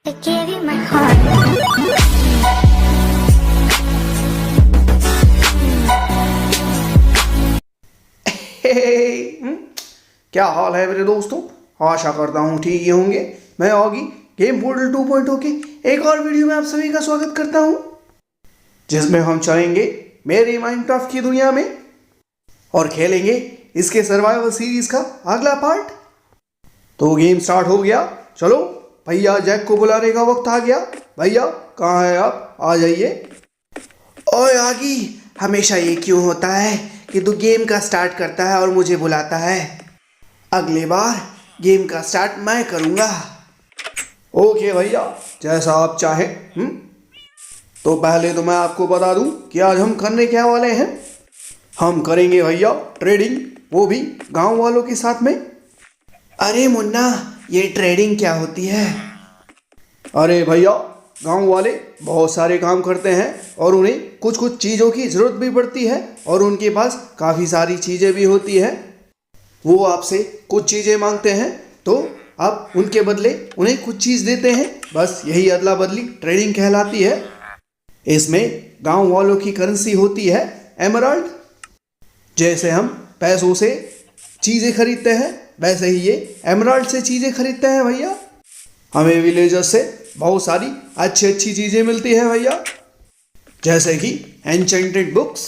I gave you my heart. क्या हाल है मेरे दोस्तों। आशा करता हूँ ठीक ही होंगे। मैं ऑगी गेम पोर्टल 2.0 के एक और वीडियो में आप सभी का स्वागत करता हूँ, जिसमें हम चलेंगे मेरी माइनक्राफ्ट की दुनिया में और खेलेंगे इसके सर्वाइवल सीरीज का अगला पार्ट। तो गेम स्टार्ट हो गया। चलो भैया, जैक को बुलाने का वक्त आ गया। भैया कहाँ है आप, आ जाइए। ओए आगी, हमेशा ये क्यों होता है कि तू गेम का स्टार्ट करता है और मुझे बुलाता है। अगली बार गेम का स्टार्ट मैं करूँगा। ओके भैया, जैसा आप चाहें। तो पहले तो मैं आपको बता दूं कि आज हम करने क्या वाले हैं। हम करेंगे भैया ट्रेडिंग, वो भी गांव वालों के साथ में। अरे मुन्ना, ये ट्रेडिंग क्या होती है? अरे भैया, गांव वाले बहुत सारे काम करते हैं और उन्हें कुछ कुछ चीज़ों की ज़रूरत भी पड़ती है और उनके पास काफ़ी सारी चीज़ें भी होती हैं। वो आपसे कुछ चीज़ें मांगते हैं तो आप उनके बदले उन्हें कुछ चीज़ देते हैं। बस यही अदला बदली ट्रेडिंग कहलाती है। इसमें गांव वालों की करेंसी होती है एमराल्ड। जैसे हम पैसों से चीज़ें खरीदते हैं, वैसे ही ये एमराल्ड से चीज़ें खरीदते हैं भैया। हमें विलेजर्स से बहुत सारी अच्छी अच्छी चीज़ें मिलती है भैया, जैसे कि एन्चेंटेड बुक्स,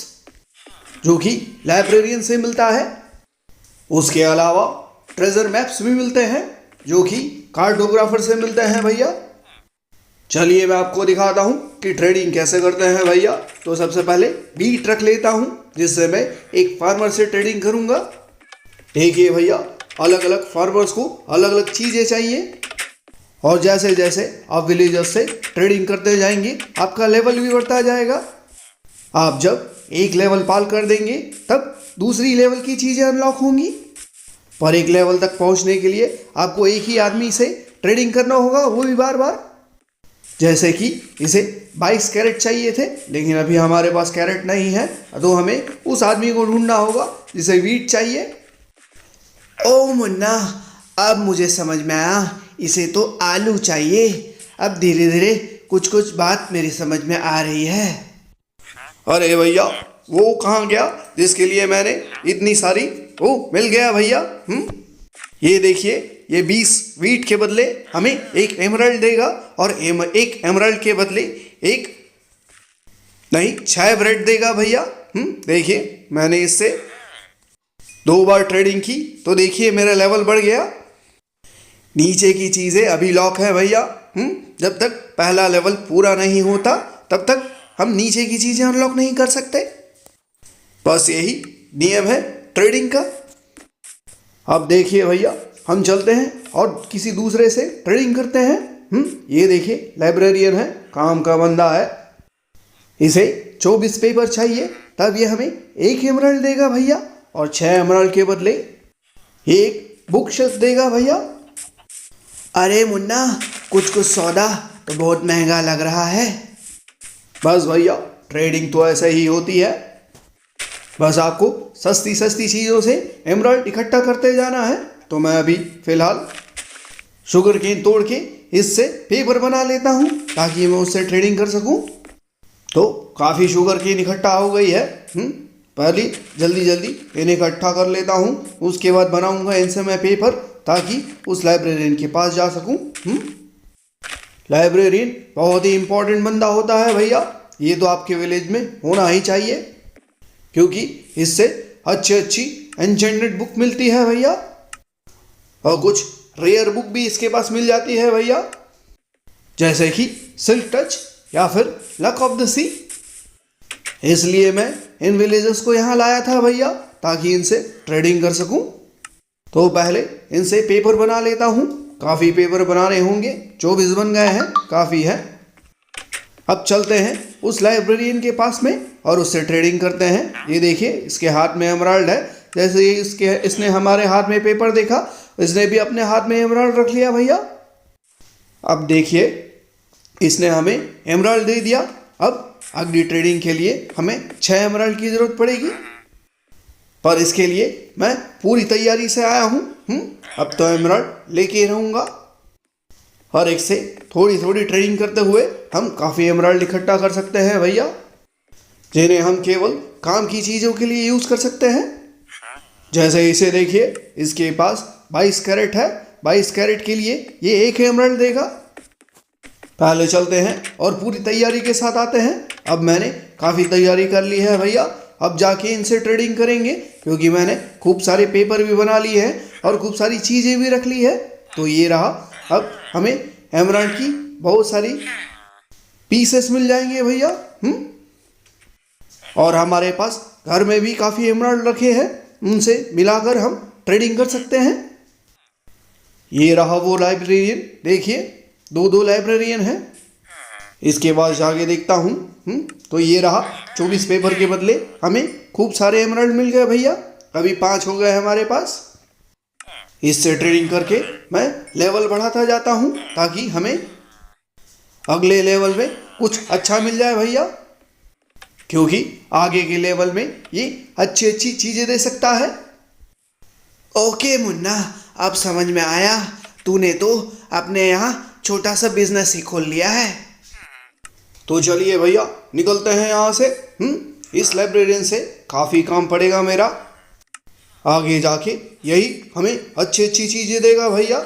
जो कि लाइब्रेरियन से मिलता है। उसके अलावा ट्रेजर मैप्स भी मिलते हैं, जो कि कार्टोग्राफर से मिलते हैं भैया। चलिए मैं आपको दिखाता हूँ कि ट्रेडिंग कैसे करते हैं भैया। तो सबसे पहले बीट रख लेता हूँ, जिससे मैं एक फार्मर से ट्रेडिंग करूँगा। देखिए भैया, अलग अलग फार्मर्स को अलग अलग चीज़ें चाहिए और जैसे जैसे आप विलेजर्स से ट्रेडिंग करते जाएंगे आपका लेवल भी बढ़ता जाएगा। आप जब एक लेवल पार कर देंगे तब दूसरी लेवल की चीज़ें अनलॉक होंगी। पर एक लेवल तक पहुंचने के लिए आपको एक ही आदमी से ट्रेडिंग करना होगा, वो भी बार बार। जैसे कि इसे 22 कैरेट चाहिए थे, लेकिन अभी हमारे पास कैरेट नहीं है, तो हमें उस आदमी को ढूंढना होगा जिसे वीट चाहिए। ओ मुन्ना, अब मुझे समझ में आया, इसे तो आलू चाहिए। अब धीरे धीरे कुछ कुछ बात मेरी समझ में आ रही है। अरे भैया, वो कहाँ गया जिसके लिए मैंने इतनी सारी, वो मिल गया भैया। ये देखिए, ये 20 वीट के बदले हमें एक एमराल्ड देगा और एक एमराल्ड के बदले एक नहीं 6 ब्रेड देगा भैया। देखिए, मैंने इससे 2 बार ट्रेडिंग की तो देखिए मेरा लेवल बढ़ गया। नीचे की चीज़ें अभी लॉक है भैया। जब तक पहला लेवल पूरा नहीं होता तब तक हम नीचे की चीज़ें अनलॉक नहीं कर सकते। बस यही नियम है ट्रेडिंग का। अब देखिए भैया, हम चलते हैं और किसी दूसरे से ट्रेडिंग करते हैं। ये देखिए, लाइब्रेरियन है, काम का बंदा है। इसे 24 पेपर चाहिए, तब ये हमें एक एमराल्ड देगा भैया और 6 एमराल्ड के बदले एक बुक शेल्फ देगा भैया। अरे मुन्ना, कुछ कुछ सौदा तो बहुत महंगा लग रहा है। बस भैया, ट्रेडिंग तो ऐसे ही होती है। बस आपको सस्ती सस्ती चीज़ों से एमराल्ड इकट्ठा करते जाना है। तो मैं अभी फ़िलहाल शुगर केन तोड़ के इससे पेपर बना लेता हूँ, ताकि मैं उससे ट्रेडिंग कर सकूँ। तो काफ़ी शुगर केन इकट्ठा हो गई है। पहले जल्दी जल्दी इन्हें इकट्ठा कर लेता हूँ, उसके बाद बनाऊँगा इनसे मैं पेपर, ताकि उस लाइब्रेरियन के पास जा सकूँ। लाइब्रेरियन बहुत ही इम्पोर्टेंट बंदा होता है भैया। ये तो आपके विलेज में होना ही चाहिए, क्योंकि इससे अच्छी अच्छी एन्चेंटेड बुक मिलती है भैया और कुछ रेयर बुक भी इसके पास मिल जाती है भैया, जैसे कि सिल्क टच या फिर लक ऑफ द सी। इसलिए मैं इन विलेजर्स को यहाँ लाया था भैया, ताकि इनसे ट्रेडिंग कर सकूँ। तो पहले इनसे पेपर बना लेता हूँ। काफ़ी पेपर बनाने होंगे, 24 बन गए हैं, काफ़ी है। अब चलते हैं उस लाइब्रेरियन के पास में और उससे ट्रेडिंग करते हैं। ये देखिए, इसके हाथ में एमराल्ड है। जैसे ही इसने हमारे हाथ में पेपर देखा, इसने भी अपने हाथ में एमराल्ड रख लिया भैया। अब देखिए, इसने हमें एमराल्ड दे दिया। अब अगली ट्रेडिंग के लिए हमें 6 एमराल्ड की ज़रूरत पड़ेगी, पर इसके लिए मैं पूरी तैयारी से आया हूँ। अब तो एमराल्ड लेके रहूँगा। और एक से थोड़ी थोड़ी ट्रेडिंग करते हुए हम काफ़ी एमराल्ड इकट्ठा कर सकते हैं भैया, जिन्हें हम केवल काम की चीज़ों के लिए यूज़ कर सकते हैं। जैसे इसे देखिए, इसके पास 22 कैरेट है। 22 कैरेट के लिए ये एक एमराल्ड देगा। पहले चलते हैं और पूरी तैयारी के साथ आते हैं। अब मैंने काफ़ी तैयारी कर ली है भैया, अब जाके इनसे ट्रेडिंग करेंगे, क्योंकि मैंने खूब सारे पेपर भी बना लिए हैं और खूब सारी चीज़ें भी रख ली है। तो ये रहा, अब हमें एमराल्ड की बहुत सारी पीसेस मिल जाएंगे भैया। और हमारे पास घर में भी काफ़ी एमराल्ड रखे हैं, उनसे मिलाकर हम ट्रेडिंग कर सकते हैं। ये रहा वो लाइब्रेरियन, देखिए 2 लाइब्रेरियन हैं। इसके बाद जाके देखता हूँ, तो ये रहा 24 पेपर के बदले हमें खूब सारे एमराल्ड मिल गए भैया। अभी 5 हो गए हमारे पास। इससे ट्रेडिंग करके मैं लेवल बढ़ाता जाता हूँ, ताकि हमें अगले लेवल में कुछ अच्छा मिल जाए भैया, क्योंकि आगे के लेवल में ये अच्छी अच्छी चीज़ें दे सकता है। ओके मुन्ना, अब समझ में आया, तूने तो अपने यहाँ छोटा सा बिजनेस ही खोल लिया है। तो चलिए भैया निकलते हैं यहाँ से। इस लाइब्रेरियन से काफ़ी काम पड़ेगा मेरा, आगे जाके यही हमें अच्छी अच्छी चीज़ें देगा भैया।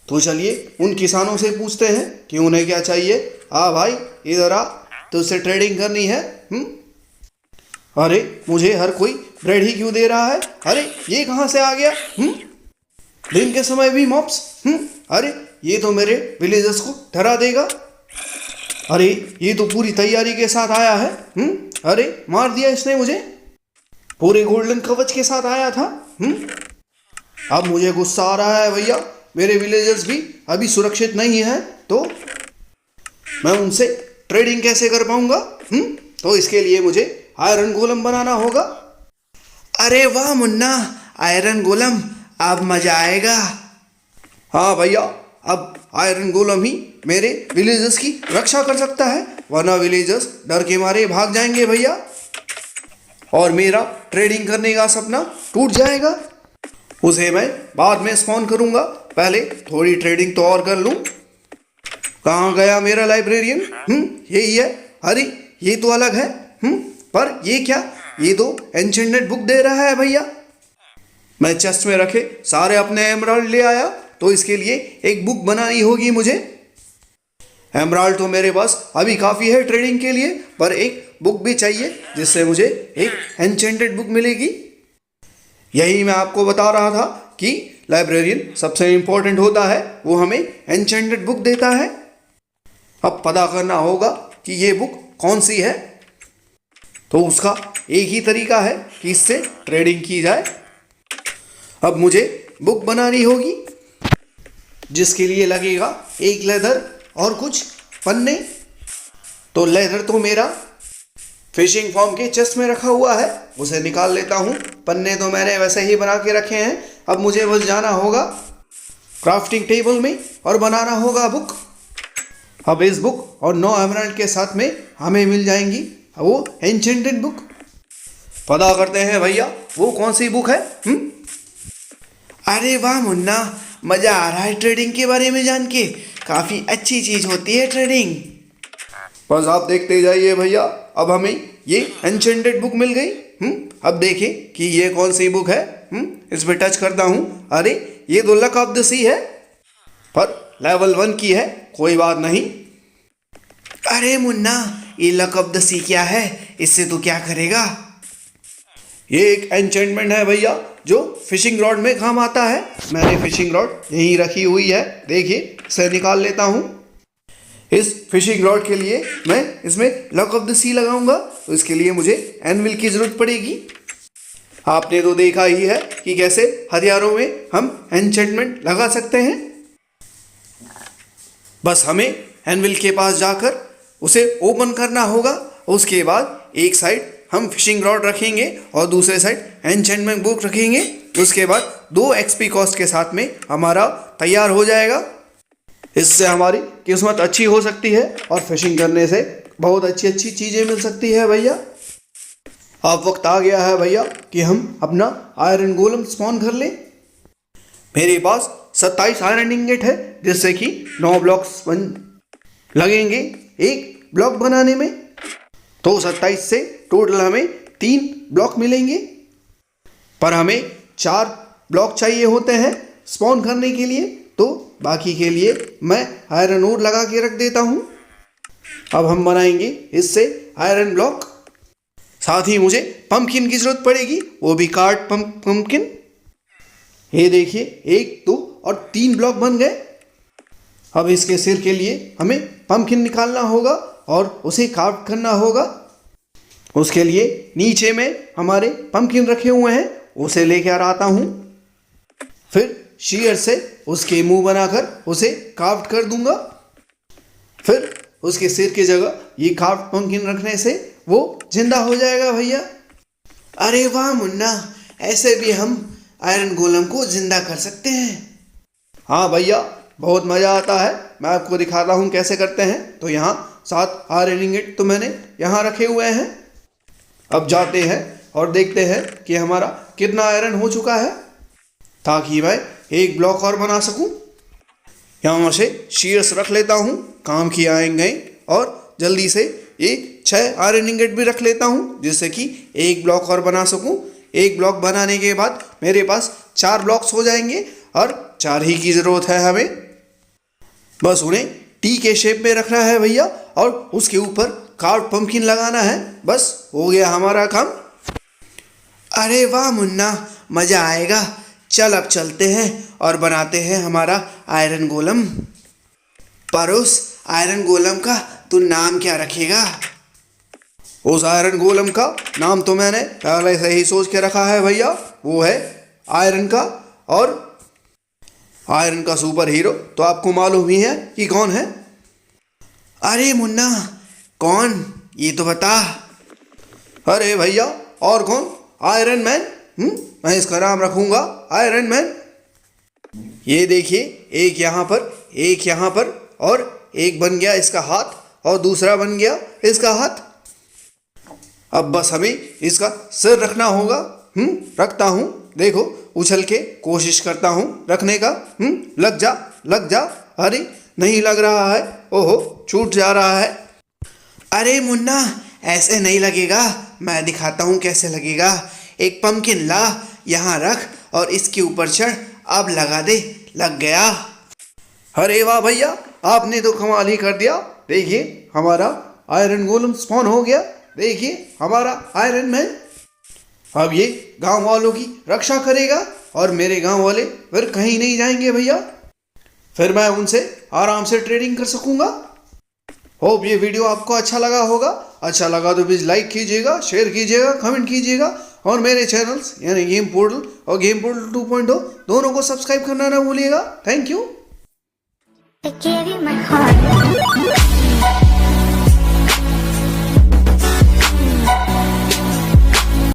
तो चलिए उन किसानों से पूछते हैं कि उन्हें क्या चाहिए। भाई इधर आ, तो उससे ट्रेडिंग करनी है। अरे मुझे हर कोई ब्रेड ही क्यों दे रहा है? अरे ये कहाँ से आ गया? दिन के समय भी मॉब्स। अरे ये तो मेरे विलेजर्स को डरा देगा। अरे ये तो पूरी तैयारी के साथ आया है। अरे मार दिया इसने मुझे, पूरे गोल्डन कवच के साथ आया था। अब मुझे गुस्सा आ रहा है भैया, मेरे विलेजर्स भी अभी सुरक्षित नहीं है, तो मैं उनसे ट्रेडिंग कैसे कर पाऊंगा? तो इसके लिए मुझे आयरन गोलम बनाना होगा। अरे वाह मुन्ना, आयरन गोलम, अब मजा आएगा। हाँ भैया, अब आयरन गोलम ही मेरे विलेजर्स की रक्षा कर सकता है, वरना विलेजर्स डर के मारे भाग जाएंगे भैया, और मेरा ट्रेडिंग करने का सपना टूट जाएगा। उसे मैं बाद में स्पॉन करूंगा, पहले थोड़ी ट्रेडिंग तो और कर लूं। कहाँ गया मेरा लाइब्रेरियन? यही है। अरे ये तो अलग है। पर ये क्या? ये तो एन्चेंटेड बुक दे रहा है भैया। मैं चेस्ट में रखे सारे अपने एमराल्ड ले आया, तो इसके लिए एक बुक बनानी होगी मुझे। एमराल्ड तो मेरे पास अभी काफ़ी है ट्रेडिंग के लिए, पर एक बुक भी चाहिए जिससे मुझे एक एन्चेंटेड बुक मिलेगी। यही मैं आपको बता रहा था कि लाइब्रेरियन सबसे इम्पोर्टेंट होता है, वो हमें एन्चेंटेड बुक देता है। अब पता करना होगा कि ये बुक कौन सी है, तो उसका एक ही तरीका है कि इससे ट्रेडिंग की जाए। अब मुझे बुक बनानी होगी, जिसके लिए लगेगा एक लेदर और कुछ पन्ने। तो लेदर तो मेरा फिशिंग फॉर्म के चेस्ट में रखा हुआ है, उसे निकाल लेता हूँ। पन्ने तो मैंने वैसे ही बना के रखे हैं। अब मुझे बस जाना होगा क्राफ्टिंग टेबल में और बनाना होगा बुक। अब इस बुक और 9 एमराल्ड के साथ में हमें मिल जाएंगी वो एन्चेंटेड बुक। पता करते हैं भैया वो कौन सी बुक है। अरे वाह मुन्ना, मजा आ रहा है ट्रेडिंग के बारे में जान के, काफी अच्छी चीज होती है ट्रेडिंग। बस आप देखते जाइए भैया, अब हमें ये एन्चेंटेड बुक मिल गई। अब देखें कि ये कौन सी बुक है। इस पर टच करता हूँ, अरे ये तो लक ऑफ द सी है, पर लेवल 1 की है। कोई बात नहीं। अरे मुन्ना, ये लक ऑफ द सी क्या है? इससे तू क्या करेगा? ये एक एन्चेंटमेंट है भैया, जो फिशिंग रॉड में काम आता है। मैंने फिशिंग रॉड यहीं रखी हुई है, देखिए इसे निकाल लेता हूँ। इस फिशिंग रॉड के लिए मैं इसमें लक ऑफ द सी लगाऊंगा, तो इसके लिए मुझे एनविल की ज़रूरत पड़ेगी। आपने तो देखा ही है कि कैसे हथियारों में हम एन्चेंटमेंट लगा सकते हैं। बस हमें एनविल के पास जाकर उसे ओपन करना होगा। उसके बाद एक साइड हम फिशिंग रॉड रखेंगे और दूसरे साइड एन्चेंटमेंट बुक रखेंगे। उसके बाद 2 एक्सपी कॉस्ट के साथ में हमारा तैयार हो जाएगा। इससे हमारी किस्मत अच्छी हो सकती है और फिशिंग करने से बहुत अच्छी अच्छी चीज़ें मिल सकती है भैया। अब वक्त आ गया है भैया कि हम अपना आयरन गोलम स्पॉन कर लें। मेरे पास 27 आयरन इंगेट है, जिससे कि 9 ब्लॉक्स लगेंगे एक ब्लॉक बनाने में। तो 27 से टोटल हमें 3 ब्लॉक मिलेंगे, पर हमें 4 ब्लॉक चाहिए होते हैं स्पॉन करने के लिए। तो बाकी के लिए मैं आयरन ओर लगा के रख देता हूँ। अब हम बनाएंगे इससे आयरन ब्लॉक। साथ ही मुझे पंपकिन की जरूरत पड़ेगी, वो भी कार्ड पंपकिन। ये देखिए 1 2 और 3 ब्लॉक बन गए। अब इसके सिर के लिए हमें पंपकिन निकालना होगा और उसे कार्व करना होगा। उसके लिए नीचे में हमारे पंपकिन रखे हुए हैं, उसे लेकर आता हूँ। फिर शीयर से उसके मुंह बनाकर उसे कार्व कर दूंगा। फिर उसके सिर की जगह ये कार्व पंपकिन रखने से वो जिंदा हो जाएगा भैया। अरे वाह मुन्ना, ऐसे भी हम आयरन गोलम को जिंदा कर सकते हैं। हाँ भैया, बहुत मज़ा आता है। मैं आपको दिखाता हूँ कैसे करते हैं। तो यहाँ 7 आयरन इंगेट तो मैंने यहाँ रखे हुए हैं। अब जाते हैं और देखते हैं कि हमारा कितना आयरन हो चुका है, ताकि मैं एक ब्लॉक और बना सकूँ। यहाँ से शीयर्स रख लेता हूँ, काम की आएंगे। और जल्दी से ये 6 आयरन इंगेट भी रख लेता हूँ, जिससे कि एक ब्लॉक और बना सकूँ। एक ब्लॉक बनाने के बाद मेरे पास 4 ब्लॉक्स हो जाएंगे और 4 ही की ज़रूरत है हमें। बस उन्हें टी के शेप में रखना है भैया, और उसके ऊपर कार्व पंपकिन लगाना है। बस हो गया हमारा काम। अरे वाह मुन्ना, मज़ा आएगा। चल अब चलते हैं और बनाते हैं हमारा आयरन गोलम। पर उस आयरन गोलम का तू नाम क्या रखेगा? उस आयरन गोलम का नाम तो मैंने पहले से ही सोच के रखा है भैया। वो है आयरन का, और आयरन का सुपर हीरो तो आपको मालूम ही है कि कौन है। अरे मुन्ना, कौन, ये तो बता। अरे भैया, और कौन? Iron man. मैं इसका नाम रखूंगा आयरन मैन। ये देखिए, एक यहाँ पर, एक यहाँ पर, और एक बन गया इसका हाथ, और दूसरा बन गया इसका हाथ। अब बस हमें इसका सिर रखना होगा। रखता हूँ, देखो उछल के कोशिश करता हूँ रखने का। लग जा, लग जा। अरे नहीं लग रहा है, ओहो छूट जा रहा है। अरे मुन्ना, ऐसे नहीं लगेगा, मैं दिखाता हूँ कैसे लगेगा। एक पंपकिन ला, यहाँ रख और इसके ऊपर चढ़। अब लगा दे, लग गया। अरे वाह भैया, आपने तो कमाल ही कर दिया। देखिए हमारा आयरन गोलम स्पॉन हो गया। देखिए हमारा आयरन मैन अब ये गांव वालों की रक्षा करेगा, और मेरे गांव वाले फिर कहीं नहीं जाएंगे भैया। फिर मैं उनसे आराम से ट्रेडिंग कर सकूंगा। होप ये वीडियो आपको अच्छा लगा होगा। अच्छा लगा तो प्लीज़ लाइक कीजिएगा, शेयर कीजिएगा, कमेंट कीजिएगा, और मेरे चैनल्स यानी गेम पोर्टल और गेम पोर्टल 2.0 दोनों को सब्सक्राइब करना ना भूलिएगा। Thank you. I gave you my heart.